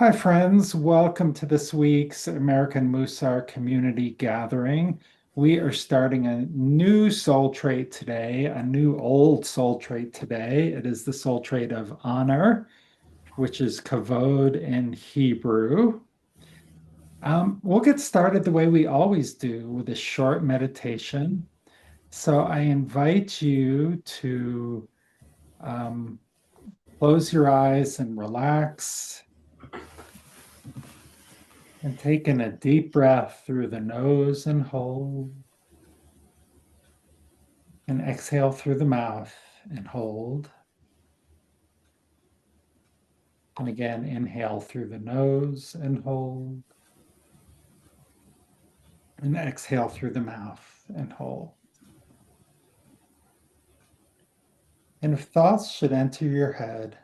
Hi, friends. Welcome to this week's American Mussar Community Gathering. We are starting a new soul trait today, a new old soul trait today. It is the soul trait of honor, which is Kavod in Hebrew. We'll get started the way we always do with a short meditation. So I invite you to um, close your eyes and relax. And take in a deep breath through the nose and hold. And exhale through the mouth and hold. And again, inhale through the nose and hold. And exhale through the mouth and hold. And if thoughts should enter your head,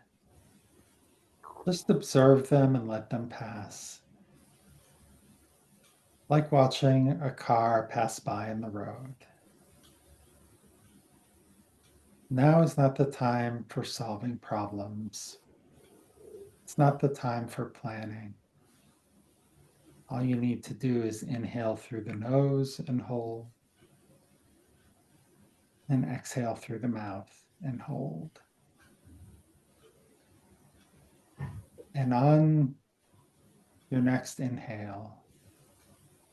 just observe them and let them pass. Like watching a car pass by in the road. Now is not the time for solving problems. It's not the time for planning. All you need to do is inhale through the nose and hold, and exhale through the mouth and hold. And on your next inhale,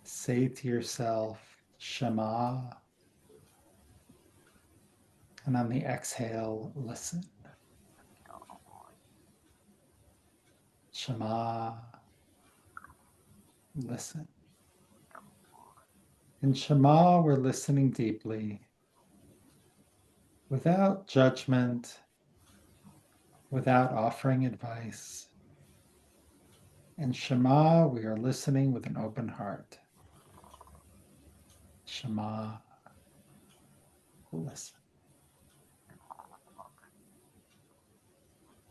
say to yourself, Shema. And on the exhale, listen. Shema, listen. In Shema, we're listening deeply, without judgment, without offering advice. In Shema, we are listening with an open heart. Shema, listen.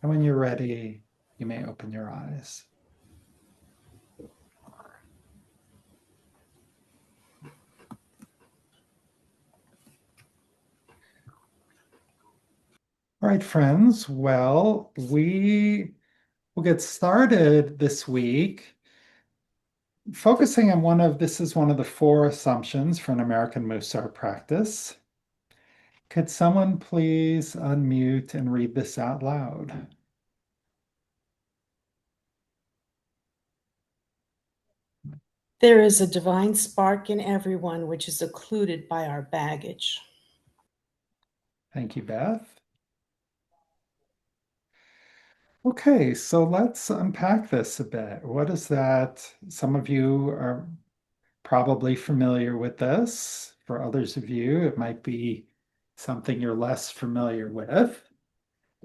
And when you're ready, you may open your eyes. All right, friends. Well, we will get started this week focusing on this is one of the four assumptions for an American Mussar practice. Could someone please unmute and read this out loud? There is a divine spark in everyone which is occluded by our baggage. Thank you, Beth. Okay, so let's unpack this a bit. What is that? Some of you are probably familiar with this. For others of you, it might be something you're less familiar with.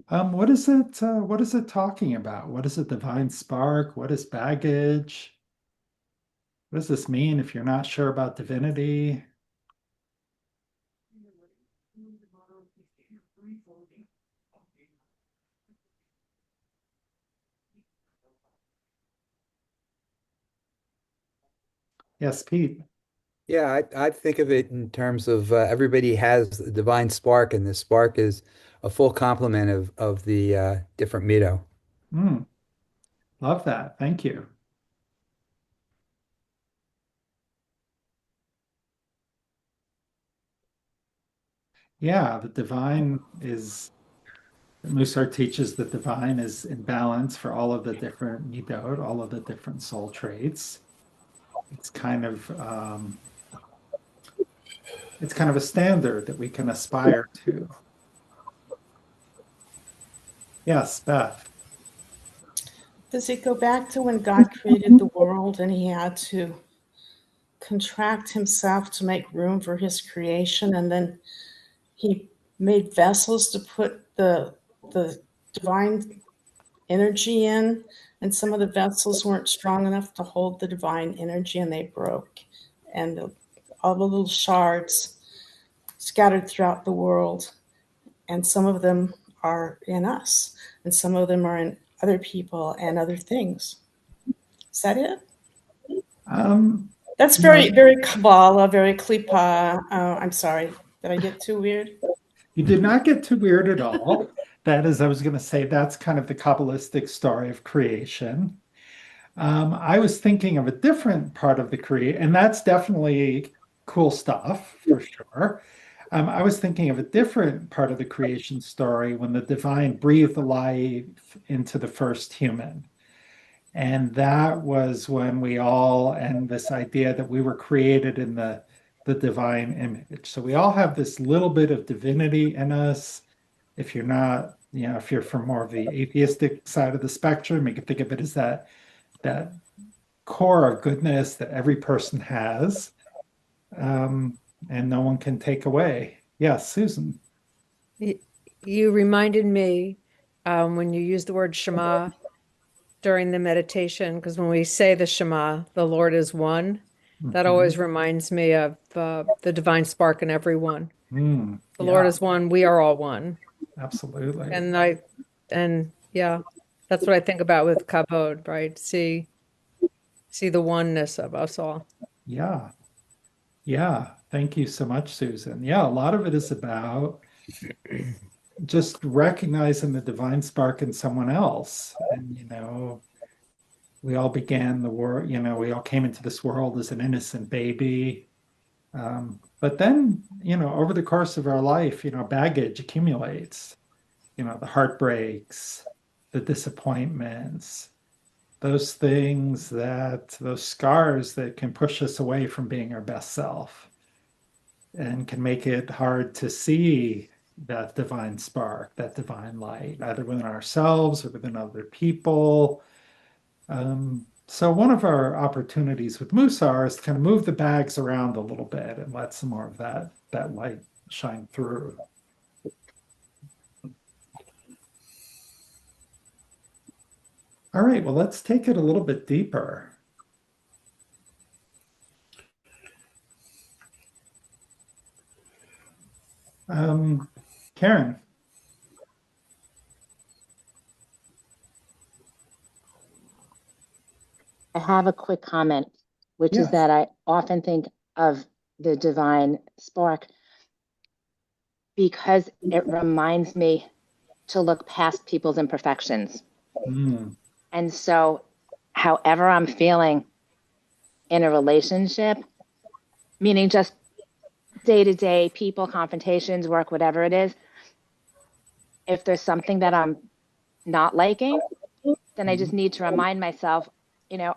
What is it? What is it talking about? What is a divine spark? What is baggage? What does this mean if you're not sure about divinity? Yes, Pete. Yeah, I think of it in terms of everybody has a divine spark, and the spark is a full complement of the different Mito. Mm, love that. Thank you. Yeah, the divine is Musar teaches the divine is in balance for all of the different midot, all of the different soul traits. It's kind of it's kind of a standard that we can aspire to. Yes, Beth. Does it go back to when God created the world and he had to contract himself to make room for his creation, and then he made vessels to put the divine energy in, and some of the vessels weren't strong enough to hold the divine energy and they broke, and all the little shards scattered throughout the world, and some of them are in us and some of them are in other people and other things. Is that it? Um, That's no, very Kabbalah, very Klippa. I'm sorry. Did I get too weird? you did not get too weird at all. That is, I was going to say, that's kind of the Kabbalistic story of creation. I was thinking of a different part of the create, and that's definitely cool stuff for sure. I was thinking of a different part of the creation story when the divine breathed life into the first human. And that was when we all, and this idea that we were created in the divine image. So we all have this little bit of divinity in us. If you're not, if you're from more of the atheistic side of the spectrum, you can think of it as that core of goodness that every person has, um, and no one can take away. Yes, Susan. Y- You reminded me when you used the word Shema during the meditation, because when we say the Shema, the Lord is one, that always Mhm. reminds me of the divine spark in everyone. The Lord Yeah, is one, we are all one. absolutely. And yeah, that's what I think about with Kavod, right? See the oneness of us all. Yeah, yeah. Thank you so much, Susan. Yeah, a lot of it is about just recognizing the divine spark in someone else. And, we all began the world, we all came into this world as an innocent baby. But then, over the course of our life, baggage accumulates, the heartbreaks, the disappointments, those scars that can push us away from being our best self and can make it hard to see that divine spark, that divine light, either within ourselves or within other people. So one of our opportunities with Musar is to kind of move the bags around a little bit and let some more of that light shine through. All right, well, let's take it a little bit deeper. Um, Karen, I have a quick comment, which is yes. that I often think of the divine spark because it reminds me to look past people's imperfections. Mm, And so, however I'm feeling in a relationship, meaning just day to day people, confrontations, work, whatever it is, if there's something that I'm not liking, then I mm, just need to remind myself,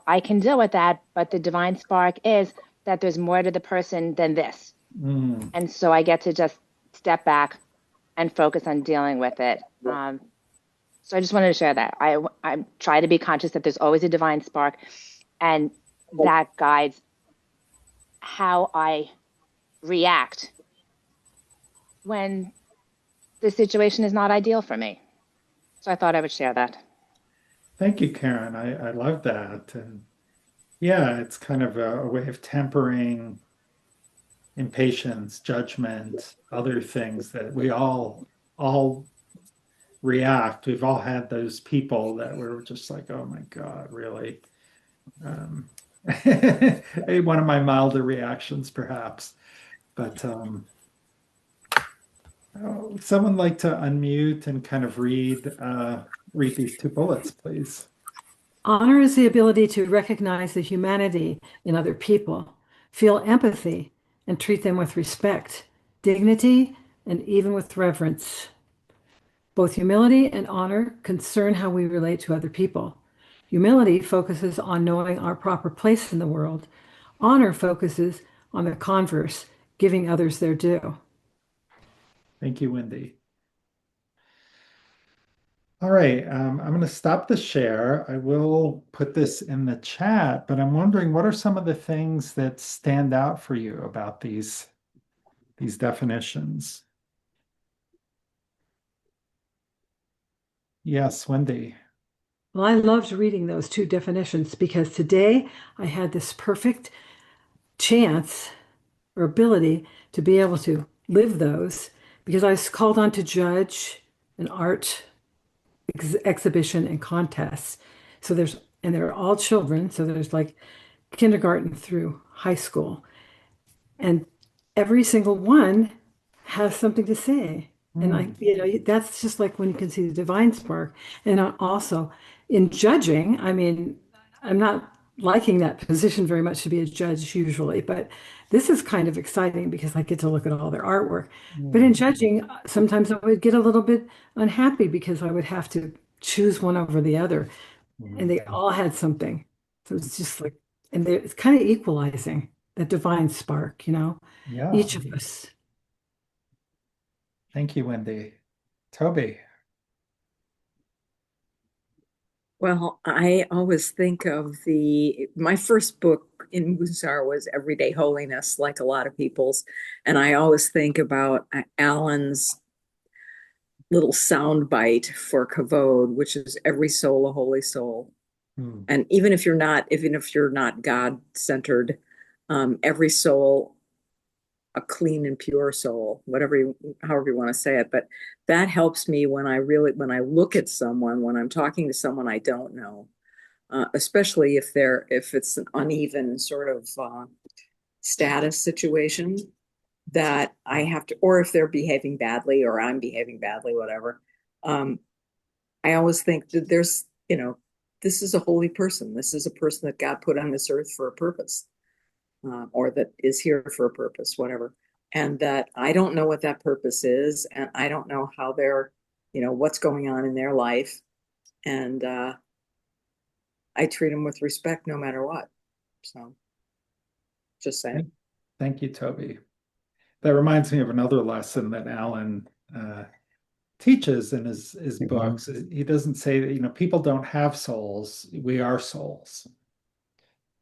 I can deal with that, but the divine spark is that there's more to the person than this. mm. And so I get to just step back and focus on dealing with it. So I just wanted to share that. I try to be conscious that there's always a divine spark, and that guides how I react when the situation is not ideal for me. So I thought I would share that. Thank you, Karen. I love that. And yeah, it's kind of a way of tempering impatience, judgment, other things that we all react. We've all had those people that were just like, oh my God, really? Um, one of my milder reactions, perhaps. But someone like to unmute and kind of read these two bullets, please. Honor is the ability to recognize the humanity in other people, feel empathy, and treat them with respect, dignity, and even with reverence. Both humility and honor concern how we relate to other people. Humility focuses on knowing our proper place in the world. Honor focuses on the converse, giving others their due. Thank you, Wendy. All right, I'm going to stop the share. I will put this in the chat, but I'm wondering what are some of the things that stand out for you about these definitions? Yes, Wendy. Well, I loved reading those two definitions because today I had this perfect chance or ability to be able to live those because I was called on to judge an art exhibition and contests. So and they're all children. So there's like kindergarten through high school. And every single one has something to say. And Hmm. that's just like when you can see the divine spark. And also in judging, I mean, I'm not liking that position very much to be a judge usually, but this is kind of exciting because I get to look at all their artwork. But in judging, sometimes I would get a little bit unhappy because I would have to choose one over the other, and they all had something. So it's just like, and it's kind of equalizing that divine spark, Yeah. each of us. Thank you, Wendy. Toby. Well, I always think of my first book in Mussar was Everyday Holiness, like a lot of people's. And I always think about Alan's little sound bite for Kavod, which is every soul a holy soul. And even if you're not God-centered, every soul a clean and pure soul, however you want to say it. But that helps me when I look at someone, when I'm talking to someone I don't know, especially if it's an uneven sort of status situation that I have to, or if they're behaving badly or I'm behaving badly, whatever. I always think that this is a holy person. This is a person that God put on this earth for a purpose. Or that is here for a purpose, whatever. And that I don't know what that purpose is, and I don't know how what's going on in their life. And I treat them with respect no matter what. So just saying. Thank you, Toby. That reminds me of another lesson that Alan teaches in his books. He doesn't say that, people don't have souls. We are souls.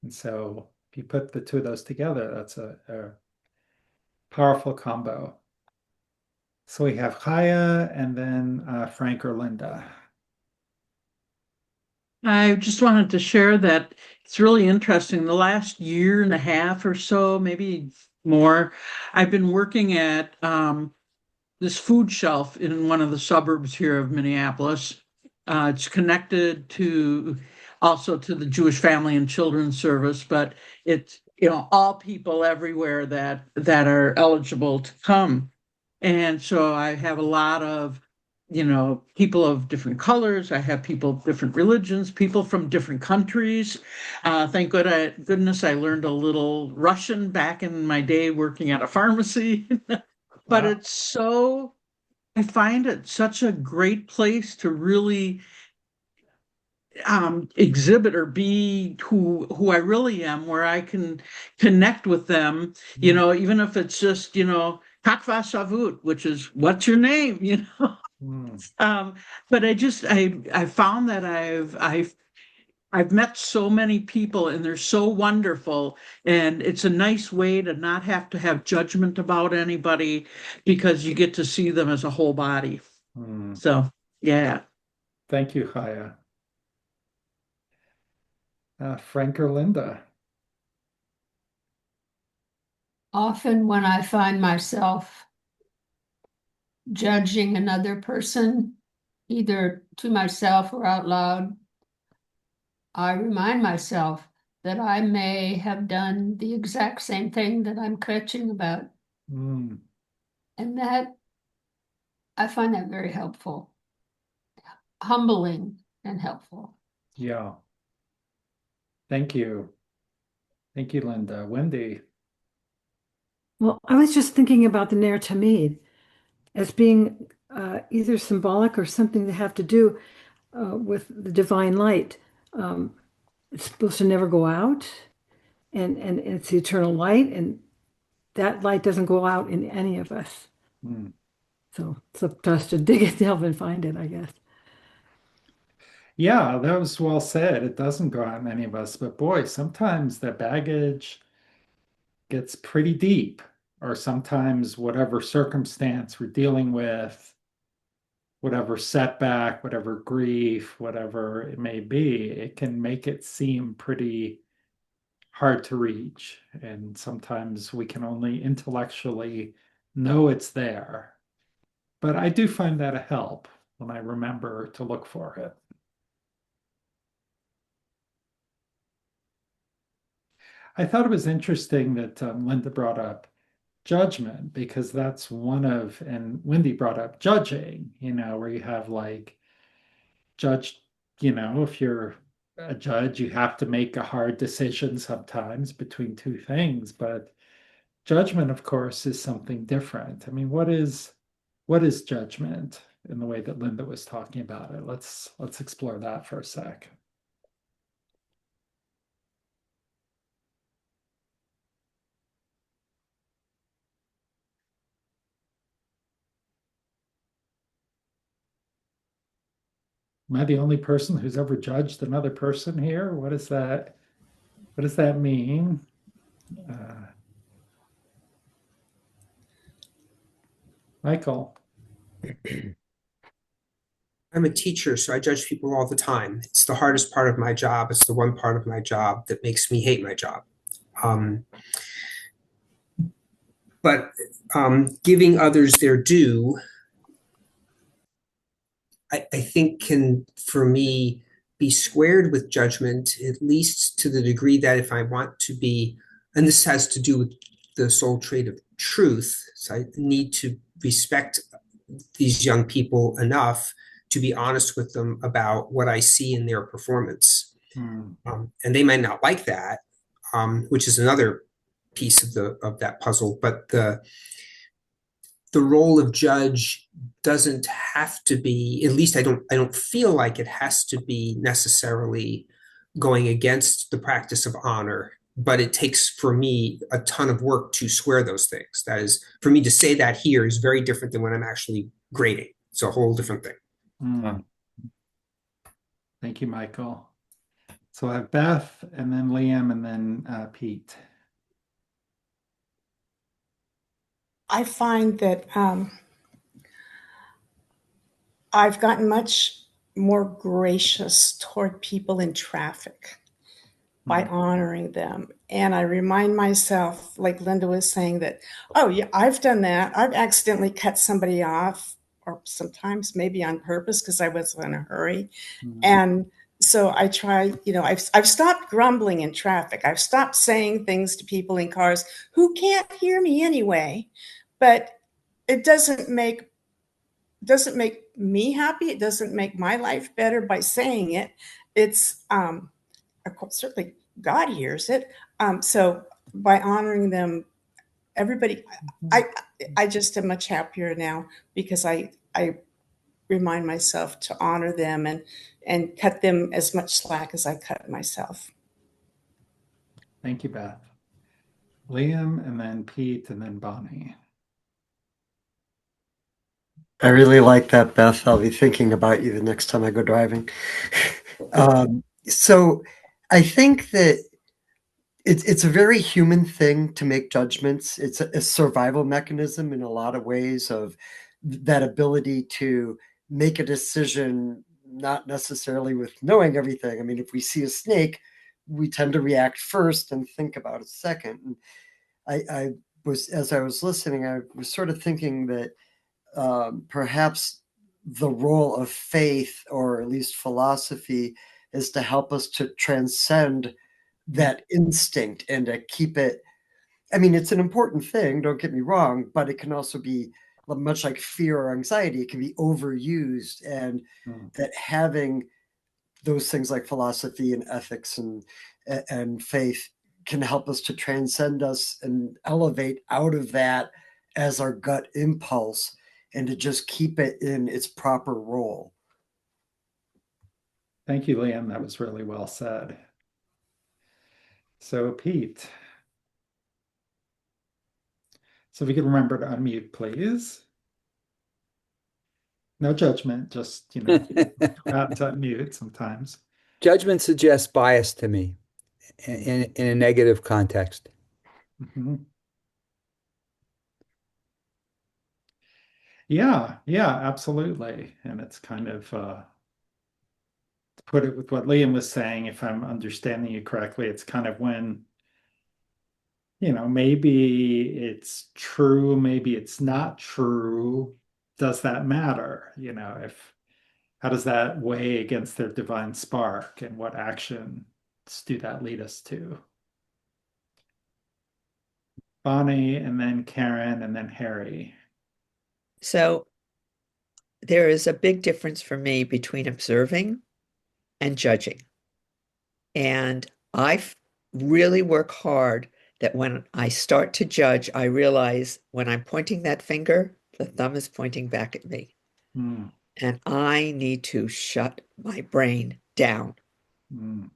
And so if you put the two of those together, that's a powerful combo. So we have Chaya and then Frank or Linda. I just wanted to share that it's really interesting. The last year and a half or so, maybe more, I've been working at this food shelf in one of the suburbs here of Minneapolis. It's connected also to the Jewish Family and Children's Service, but it's all people everywhere that are eligible to come. And so I have a lot of people of different colors. I have people of different religions, people from different countries. Thank goodness I learned a little Russian back in my day working at a pharmacy. But Wow. I find it such a great place to really exhibit or be who I really am, where I can connect with them, even if it's just, Kak vas Shavut, which is what's your name, but I found that I've met so many people and they're so wonderful, and it's a nice way to not have to have judgment about anybody because you get to see them as a whole body. So, yeah. Thank you, Chaya. Frank or Linda? Often when I find myself judging another person, either to myself or out loud, I remind myself that I may have done the exact same thing that I'm kvetching about. And that, I find that very helpful, humbling and helpful. Yeah. Thank you. Thank you, Linda. Wendy? Well, I was just thinking about the Ner Tamid as being either symbolic or something to have to do with the divine light. It's supposed to never go out, and it's the eternal light, and that light doesn't go out in any of us. So it's up to us to dig it, delve, and find it, I guess. Yeah, that was well said. It doesn't go out in any of us, but boy, sometimes the baggage gets pretty deep, or sometimes whatever circumstance we're dealing with, whatever setback, whatever grief, whatever it may be, it can make it seem pretty hard to reach. And sometimes we can only intellectually know it's there. But I do find that a help when I remember to look for it. I thought it was interesting that Linda brought up judgment because that's and Wendy brought up judging, where you have like judge, if you're a judge, you have to make a hard decision sometimes between two things, but judgment, of course, is something different. I mean, what is judgment in the way that Linda was talking about it? Let's explore that for a sec. Am I the only person who's ever judged another person here? What is that? What does that mean? Michael. I'm a teacher, so I judge people all the time. It's the hardest part of my job. It's the one part of my job that makes me hate my job. But giving others their due, I think can, for me, be squared with judgment, at least to the degree that if I want to be, and this has to do with the soul trait of truth, so I need to respect these young people enough to be honest with them about what I see in their performance. And they might not like that, which is another piece of that puzzle. But the role of judge doesn't have to be, at least I don't feel like it has to be necessarily going against the practice of honor. But it takes, for me, a ton of work to square those things. That is, for me to say that here is very different than when I'm actually grading. It's a whole different thing. Thank you, Michael. So I have Beth, and then Liam, and then Pete. I find that I've gotten much more gracious toward people in traffic by honoring them. And I remind myself, like Linda was saying, that, oh, yeah, I've done that. I've accidentally cut somebody off, or sometimes maybe on purpose because I was in a hurry. And so I try, I've stopped grumbling in traffic. I've stopped saying things to people in cars who can't hear me anyway. But it doesn't make me happy. It doesn't make my life better by saying it. It's of course, certainly God hears it. So by honoring them, everybody, I just am much happier now because I remind myself to honor them and cut them as much slack as I cut myself. Thank you, Beth. Liam, and then Pete, and then Bonnie. I really like that, Beth. I'll be thinking about you the next time I go driving. So I think that it's a very human thing to make judgments. It's a survival mechanism in a lot of ways, of that ability to make a decision, not necessarily with knowing everything. I mean, if we see a snake, we tend to react first and think about it second. And I was, as I was listening, I was sort of thinking that perhaps the role of faith, or at least philosophy, is to help us to transcend that instinct and to keep it. I mean, it's an important thing, don't get me wrong, but it can also be much like fear or anxiety. It can be overused, and that having those things like philosophy and ethics and faith can help us to transcend us and elevate out of that as our gut impulse, and to just keep it in its proper role. Thank you, Liam. That was really well said. So, Pete. So if you could remember to unmute, please. No judgment, just, out to unmute sometimes. Judgment suggests bias to me in a negative context. Yeah, absolutely. And it's kind of, to put it with what Liam was saying, if I'm understanding you correctly, it's kind of when, maybe it's true, maybe it's not true. Does that matter? How does that weigh against their divine spark, and what actions do that lead us to? Bonnie, and then Karen, and then Harry. So there is a big difference for me between observing and judging. And really work hard that when I start to judge, I realize when I'm pointing that finger, the thumb is pointing back at me. Mm, And I need to shut my brain down. mm,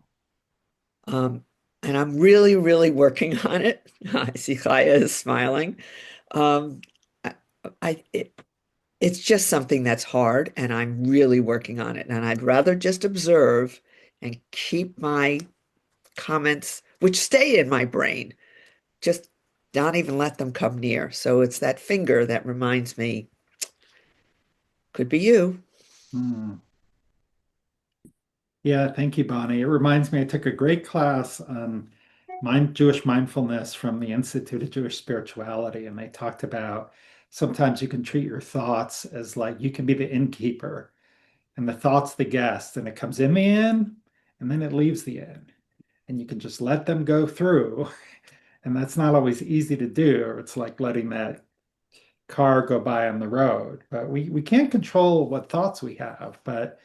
Um, and I'm really, really working on it. I see Chaya is smiling. Um, I, it's just something that's hard, and I'm really working on it. And I'd rather just observe and keep my comments, which stay in my brain, just not even let them come near. So it's that finger that reminds me, could be you. mm. Yeah, thank you, Bonnie. It reminds me, I took a great class on Jewish mindfulness from the Institute of Jewish Spirituality, and they talked about sometimes you can treat your thoughts as like you can be the innkeeper, and the thought's the guest, and it comes in the inn, and then it leaves the inn, and you can just let them go through, and that's not always easy to do. Or it's like letting that car go by on the road, but we can't control what thoughts we have, but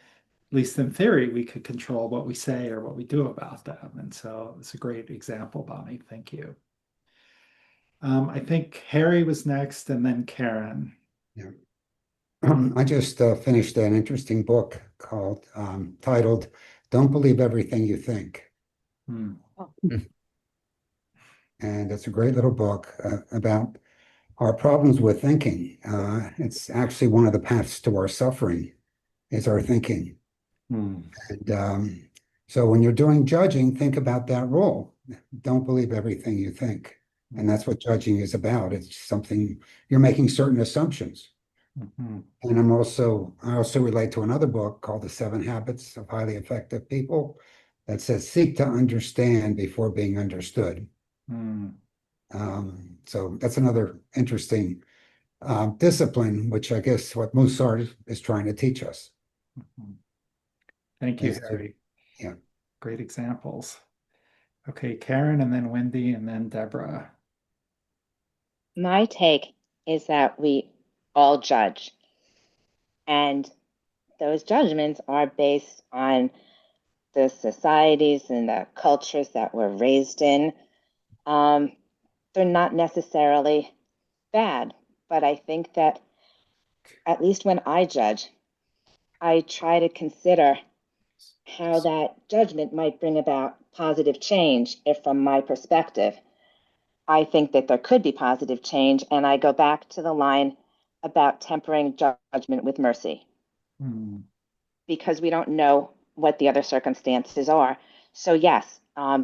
at least in theory, we could control what we say or what we do about them. And so it's a great example, Bonnie. Thank you. I think Harry was next and then Karen. Yeah. I just finished an interesting book called titled "Don't Believe Everything You Think," Hmm. and it's a great little book about our problems with thinking. It's actually one of the paths to our suffering is our thinking. Hmm. And so when you're doing judging, think about that rule. Don't believe everything you think. And that's what judging is about. It's something you're making certain assumptions. Mhm. And I also relate to another book called The Seven Habits of Highly Effective People that says seek to understand before being understood. Hmm. So that's another interesting discipline, which I guess what Mussar is trying to teach us. Mhm. Thank you, Is to, Harry. yeah. Great examples. Okay, Karen and then Wendy and then Deborah. My take is that we all judge, and those judgments are based on the societies and the cultures that we're raised in. Um, they're not necessarily bad, but I think that at least when I judge, I try to consider how that judgment might bring about positive change if, from my perspective, I think that there could be positive change. And I go back to the line about tempering judgment with mercy Hmm. because we don't know what the other circumstances are. So, yes,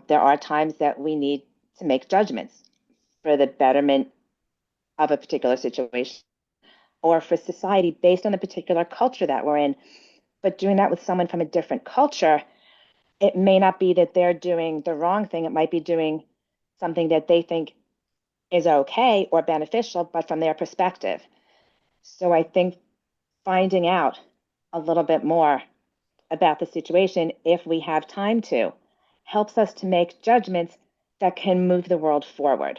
there are times that we need to make judgments for the betterment of a particular situation or for society based on the particular culture that we're in. But doing that with someone from a different culture, it may not be that they're doing the wrong thing. It might be doing something that they think is okay or beneficial, but from their perspective. So I think finding out a little bit more about the situation, if we have time to, helps us to make judgments that can move the world forward.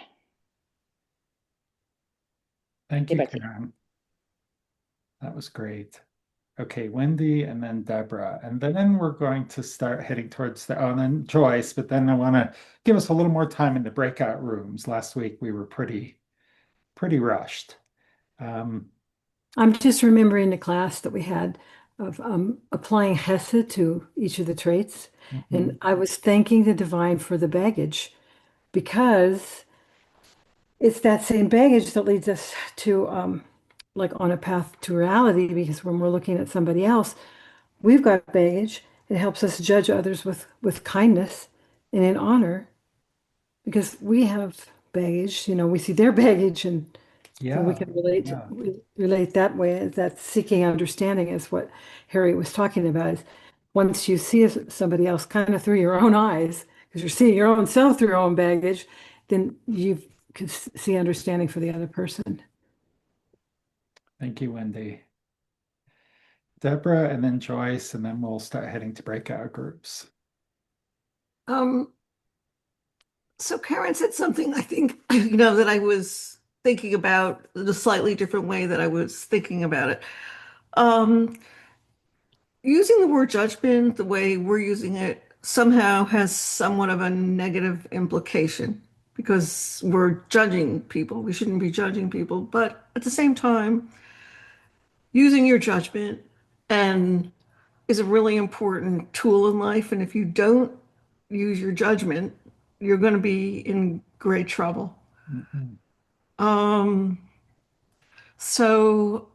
Thank you, Karen. That was great. Okay, Wendy and then Deborah. And then we're going to start heading towards and then Joyce, but then I want to give us a little more time in the breakout rooms. Last week we were pretty rushed. Um, I'm just remembering the class that we had of applying Hesed to each of the traits. mhm. And I was thanking the divine for the baggage because it's that same baggage that leads us to like on a path to reality. Because when we're looking at somebody else, we've got baggage. It helps us judge others with kindness and in honor because we have baggage. We see their baggage, and so we Yeah, can relate yeah. relate that way. That seeking understanding is what Harry was talking about. Is once you see somebody else kind of through your own eyes, because you're seeing your own self through your own baggage, then you can see understanding for the other person. Thank you, Wendy. Deborah and then Joyce, and then we'll start heading to breakout groups. Um, so Karen said something I think, that I was thinking about in a slightly different way that I was thinking about it. Um, Using the word judgment the way we're using it somehow has somewhat of a negative implication because we're judging people. We shouldn't be judging people, but at the same time, using your judgment and is a really important tool in life. And if you don't use your judgment, you're going to be in great trouble. Mhm. Um, so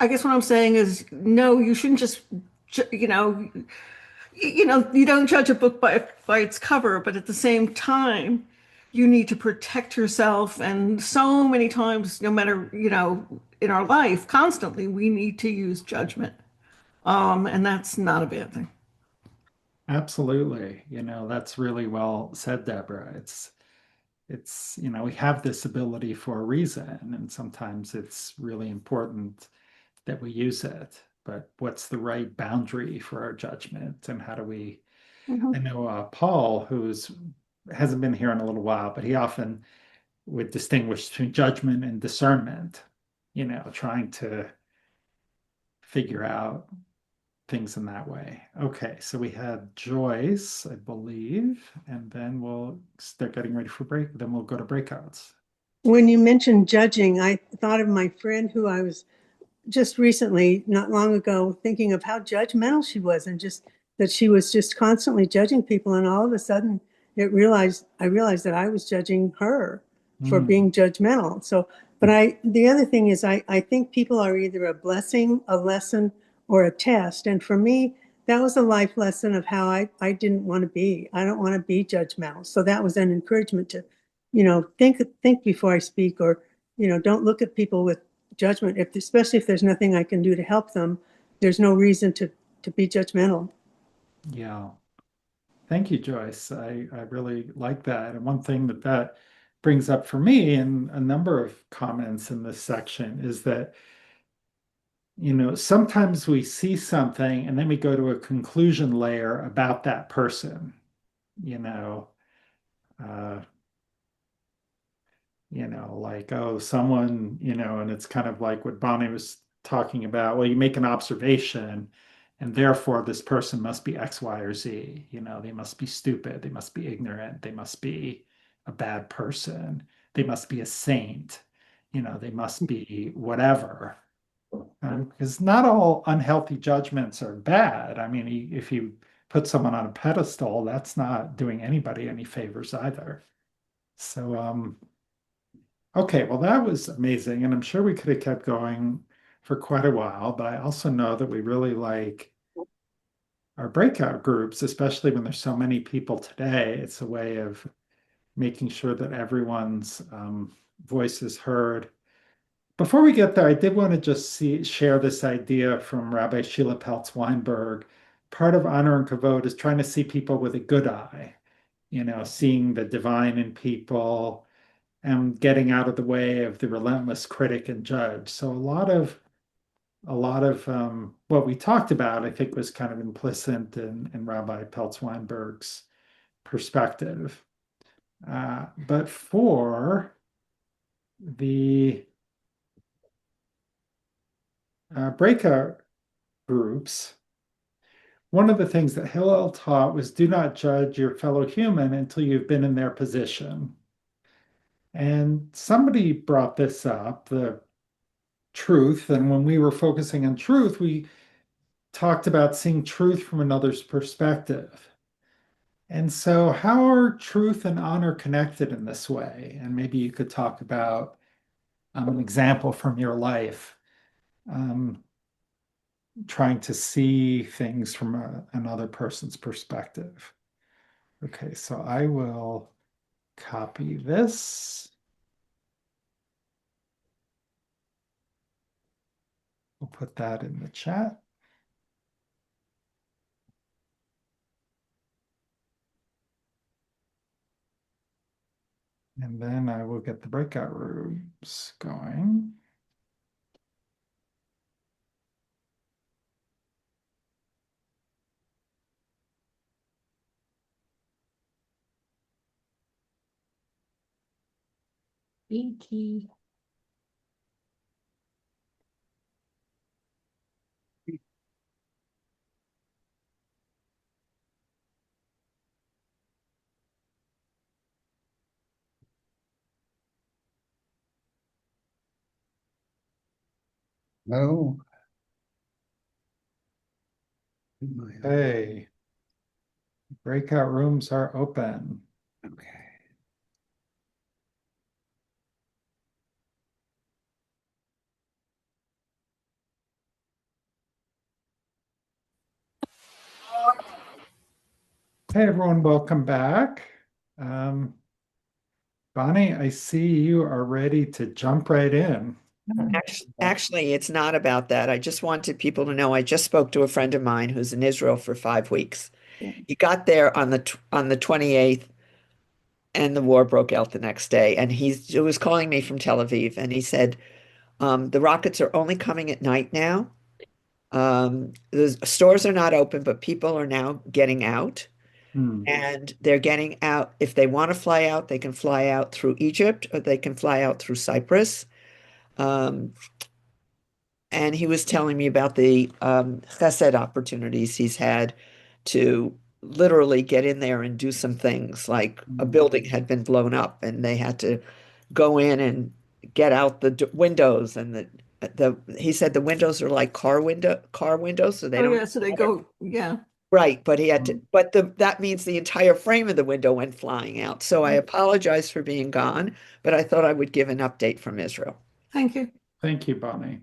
I guess what I'm saying is, no, you shouldn't just, you don't judge a book by its cover, but at the same time, you need to protect yourself. And so many times, no matter, in our life, constantly, we need to use judgment. And that's not a bad thing. Absolutely. That's really well said, Deborah. We have this ability for a reason, and sometimes it's really important that we use it. But what's the right boundary for our judgment, and how do we? I know Paul, who's hasn't been here in a little while, but he often would distinguish between judgment and discernment, trying to figure out things in that way. Okay, so we had Joyce, I believe, and then we'll start getting ready for break. Then we'll go to breakouts. When you mentioned judging, I thought of my friend who I was just recently, not long ago, thinking of how judgmental she was, and just that she was just constantly judging people. And all of a sudden I realized that I was judging her for being judgmental. So, but the other thing is I think people are either a blessing, a lesson, or a test. And for me, that was a life lesson of how I didn't want to be. I don't want to be judgmental. So that was an encouragement to, think before I speak, or, don't look at people with judgment, especially if there's nothing I can do to help them. There's no reason to be judgmental. Yeah. Thank you, Joyce. I really like that. And one thing that brings up for me in a number of comments in this section is that, sometimes we see something and then we go to a conclusion layer about that person, you know, uh, like, oh, someone, and it's kind of like what Bonnie was talking about. Well, you make an observation, and therefore this person must be X, Y, or Z. They must be stupid. They must be ignorant. They must be a bad person. They must be a saint. They must be whatever. Because not all unhealthy judgments are bad. I mean, if you put someone on a pedestal, that's not doing anybody any favors either. So, okay, well, that was amazing. And I'm sure we could have kept going for quite a while, but I also know that we really like our breakout groups, especially when there's so many people today. It's a way of making sure that everyone's voice is heard. Before we get there, I did want to just share this idea from Rabbi Sheila Peltz Weinberg. Part of honor and kavod is trying to see people with a good eye, seeing the divine in people and getting out of the way of the relentless critic and judge. So a lot of what we talked about, I think, was kind of implicit in Rabbi Peltz Weinberg's perspective. But for the breakout groups, one of the things that Hillel taught was do not judge your fellow human until you've been in their position. And somebody brought this up, the truth. And when we were focusing on truth, we talked about seeing truth from another's perspective. And so, how are truth and honor connected in this way? And maybe you could talk about an example from your life, um, trying to see things from another person's perspective. Okay, so I will copy this. We'll put that in the chat. And then I will get the breakout rooms going. Binky. No. Hey, breakout rooms are open. Okay. Hey, everyone, welcome back. Um, Bonnie, I see you are ready to jump right in. Actually, it's not about that. I just wanted people to know I just spoke to a friend of mine who's in Israel for 5 weeks. He got there on the 28th, and the war broke out the next day. And he was calling me from Tel Aviv, and he said, the rockets are only coming at night now. The stores are not open, but people are now getting out. Hmm. And they're getting out. If they want to fly out, they can fly out through Egypt or they can fly out through Cyprus. Um, and he was telling me about the chesed opportunities he's had to literally get in there and do some things. Like a building had been blown up and they had to go in and get out the windows, and the he said the windows are like car windows, so they Oh don't yeah, so they go, yeah. right, but he had to, but that means the entire frame of the window went flying out. So I apologize for being gone, but I thought I would give an update from Israel. Thank you. Thank you, Bonnie.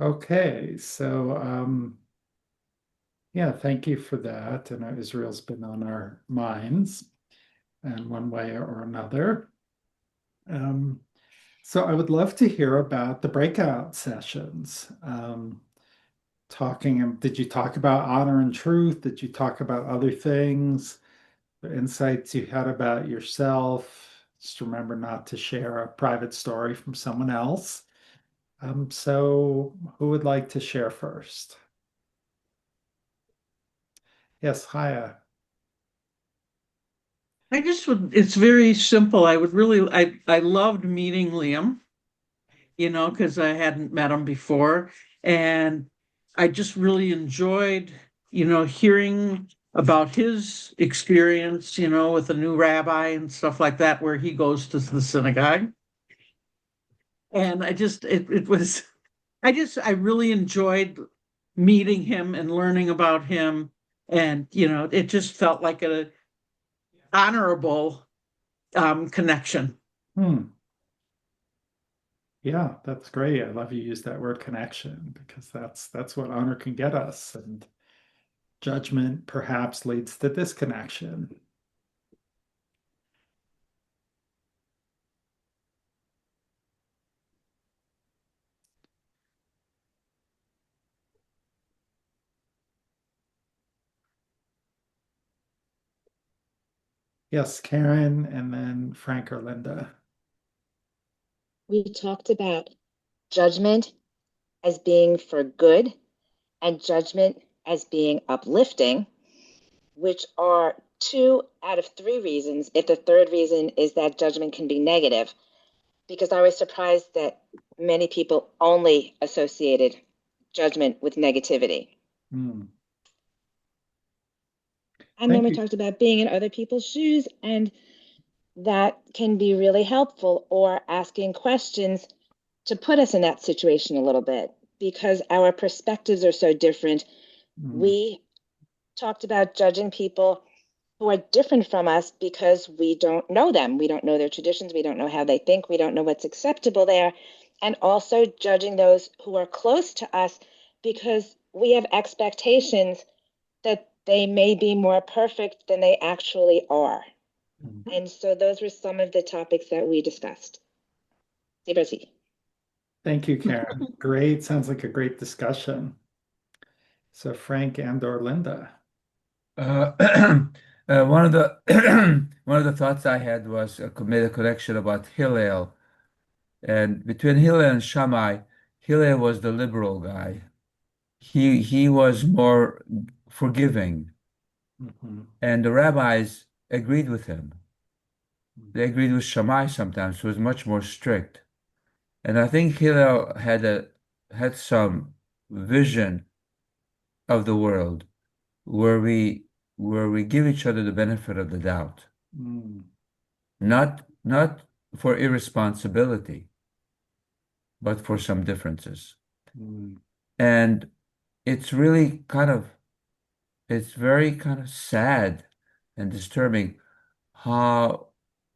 Okay, so yeah, thank you for that. And Israel's been on our minds in one way or another. Um, so I would love to hear about the breakout sessions. Did you talk about honor and truth? Did you talk about other things? The insights you had about yourself? Just remember not to share a private story from someone else. So who would like to share first? Yes, Haya. It's very simple. I loved meeting Liam, because I hadn't met him before. And I just really enjoyed, hearing about his experience, with a new rabbi and stuff like that, where he goes to the synagogue. And I really enjoyed meeting him and learning about him. And, it just felt like a honorable connection. Yeah, that's great. I love you use that word connection because that's what honor can get us. And judgment perhaps leads to disconnection. Yes, Karen, and then Frank or Linda. We talked about judgment as being for good and judgment as being uplifting, which are 2 out of 3 reasons. If the third reason is that judgment can be negative, because I was surprised that many people only associated judgment with negativity. And then we talked about being in other people's shoes, and that can be really helpful, or asking questions to put us in that situation a little bit because our perspectives are so different. We talked about judging people who are different from us because we don't know them. We don't know their traditions. We don't know how they think. We don't know what's acceptable there. And also judging those who are close to us because we have expectations that they may be more perfect than they actually are. And so those were some of the topics that we discussed. Thank you, Karen. Great. Sounds like a great discussion. So Frank and or Linda. One of the one of the thoughts I had was made a connection about Hillel, and between Hillel and Shammai, Hillel was the liberal guy. He was more forgiving, and the rabbis agreed with him. They agreed with Shammai sometimes, who was much more strict. And I think Hillel had some vision of the world where we give each other the benefit of the doubt. Not not for irresponsibility, but for some differences. Mm. And it's really it's very kind of sad and disturbing how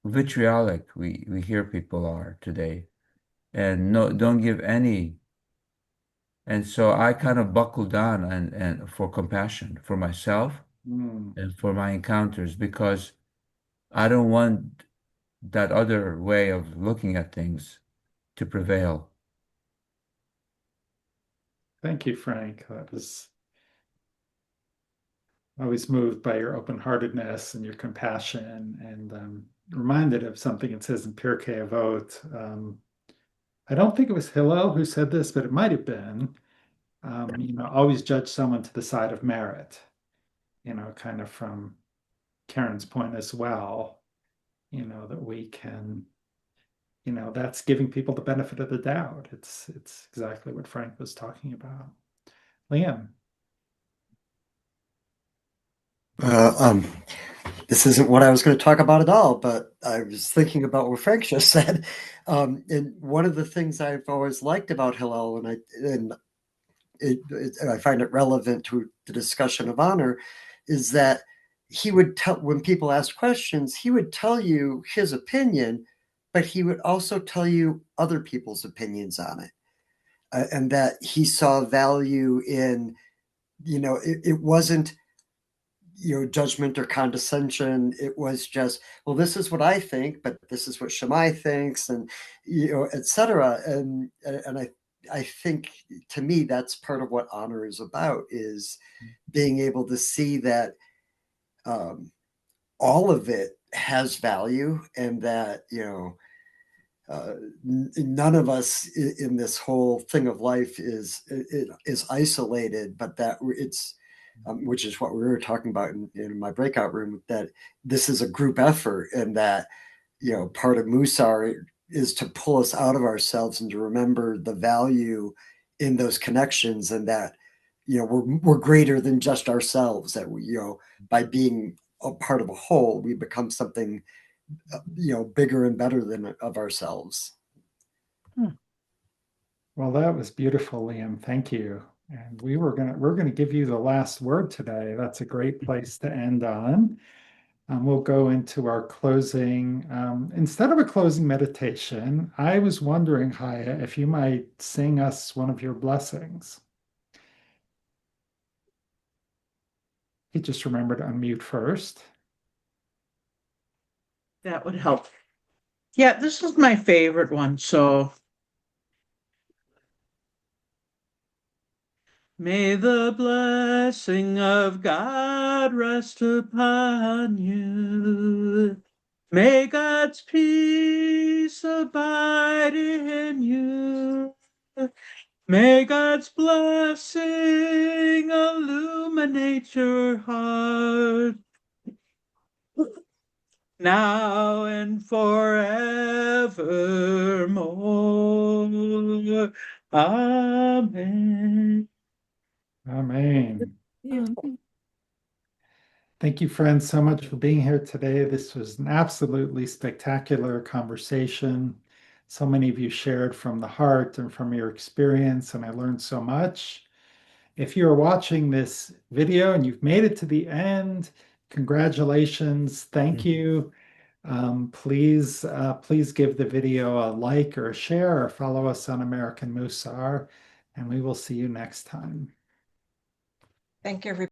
vitriolic we hear people are today and no don't give any. And so I kind of buckle down and for compassion for myself Mm. and for my encounters because I don't want that other way of looking at things to prevail. Thank you, Frank. That was always moved by your open-heartedness and your compassion, and reminded of something it says in Pirkei Avot. I don't think it was Hillel who said this, but it might have been. Always judge someone to the side of merit. Kind of from Karen's point as well. That we can. That's giving people the benefit of the doubt. It's exactly what Frank was talking about. Liam. This isn't what I was going to talk about at all, but I was thinking about what Frank just said. And one of the things I've always liked about Hillel, and I find it relevant to the discussion of honor, is that he would tell, when people asked questions, he would tell you his opinion, but he would also tell you other people's opinions on it. And that he saw value in, it wasn't, judgment or condescension. It was just, well, this is what I think, but this is what Shammai thinks, and et cetera. And I think, to me, that's part of what honor is about, is being able to see that all of it has value, and that none of us in this whole thing of life is isolated, but that it's which is what we were talking about in my breakout room, that this is a group effort, and that part of Mussar is to pull us out of ourselves and to remember the value in those connections, and that we're greater than just ourselves, that by being a part of a whole, we become something bigger and better than of ourselves. Well, that was beautiful, Liam. Thank you. And we're gonna give you the last word today. That's a great place to end on. We'll go into our closing. Instead of a closing meditation, I was wondering, Haya, if you might sing us one of your blessings. You just remember to unmute first. That would help. Yeah, this is my favorite one. So, may the blessing of God rest upon you. May God's peace abide in you. May God's blessing illuminate your heart now and forevermore. Amen. Amen. Thank you, friends, so much for being here today. This was an absolutely spectacular conversation. So many of you shared from the heart and from your experience, and I learned so much. If you're watching this video and you've made it to the end, congratulations. Thank you. Please give the video a like or a share, or follow us on American Mussar, and we will see you next time. Thank you, everybody.